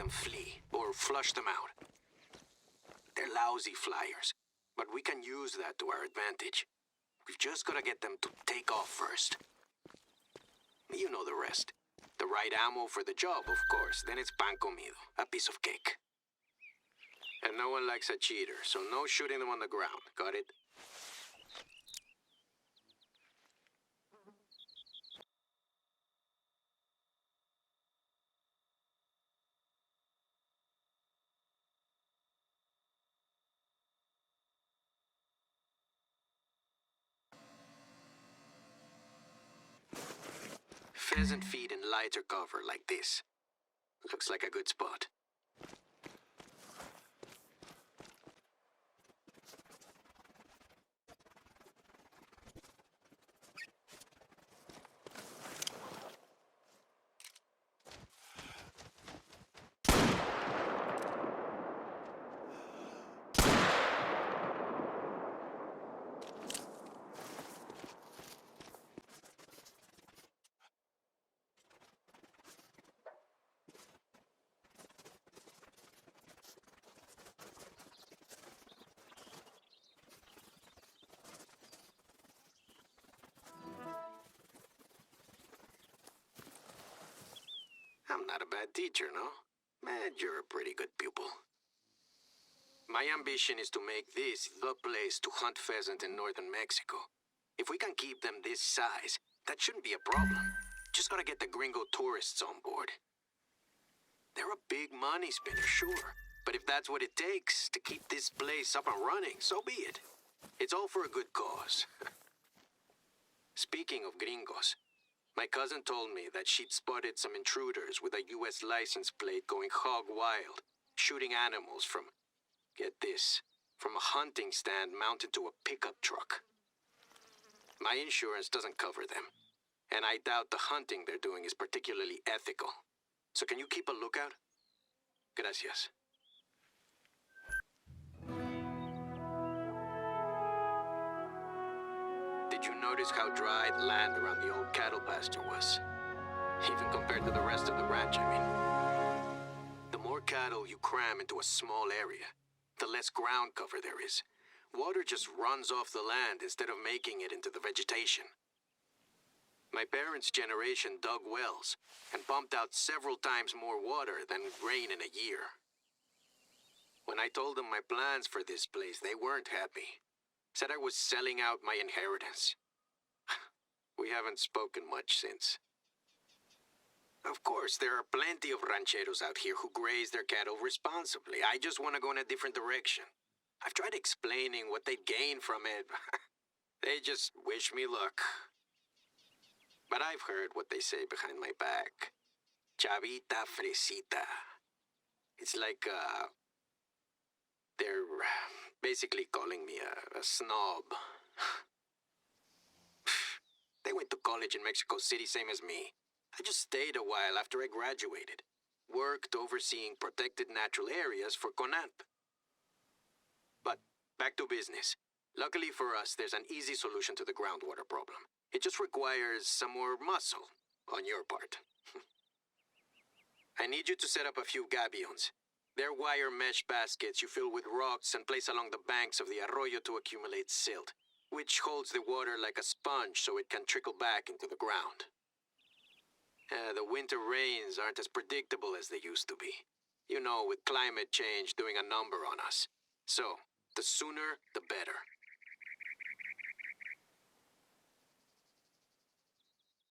them flee or flush them out. They're lousy flyers, but we can use that to our advantage. We've just got to get them to take off first. You know the rest. The right ammo for the job, of course. Then it's pan comido, a piece of cake. And no one likes a cheater, so no shooting them on the ground. Got it? Pheasant feed in lighter cover like this. Looks like a good spot. I'm not a bad teacher, no? Man, you're a pretty good pupil. My ambition is to make this the place to hunt pheasant in northern Mexico. If we can keep them this size, that shouldn't be a problem. Just gotta get the gringo tourists on board. They're a big money spinner, sure. But if that's what it takes to keep this place up and running, so be it. It's all for a good cause. Speaking of gringos, my cousin told me that she'd spotted some intruders with a US license plate going hog wild, shooting animals from, get this, from a hunting stand mounted to a pickup truck. My insurance doesn't cover them, and I doubt the hunting they're doing is particularly ethical. So can you keep a lookout? Gracias. Did you notice how dry the land around the old cattle pasture was? Even compared to the rest of the ranch, I mean. The more cattle you cram into a small area, the less ground cover there is. Water just runs off the land instead of making it into the vegetation. My parents' generation dug wells and pumped out several times more water than rain in a year. When I told them my plans for this place, they weren't happy. Said I was selling out my inheritance. We haven't spoken much since. Of course, there are plenty of rancheros out here who graze their cattle responsibly. I just want to go in a different direction. I've tried explaining what they'd gain from it. They just wish me luck. But I've heard what they say behind my back. Chavita fresita. It's like, they're basically calling me a snob. They went to college in Mexico City, same as me. I just stayed a while after I graduated. Worked overseeing protected natural areas for CONANP. But back to business. Luckily for us, there's an easy solution to the groundwater problem. It just requires some more muscle on your part. I need you to set up a few gabions. They're wire mesh baskets you fill with rocks and place along the banks of the Arroyo to accumulate silt, which holds the water like a sponge so it can trickle back into the ground. The winter rains aren't as predictable as they used to be. You know, with climate change doing a number on us. So, the sooner, the better.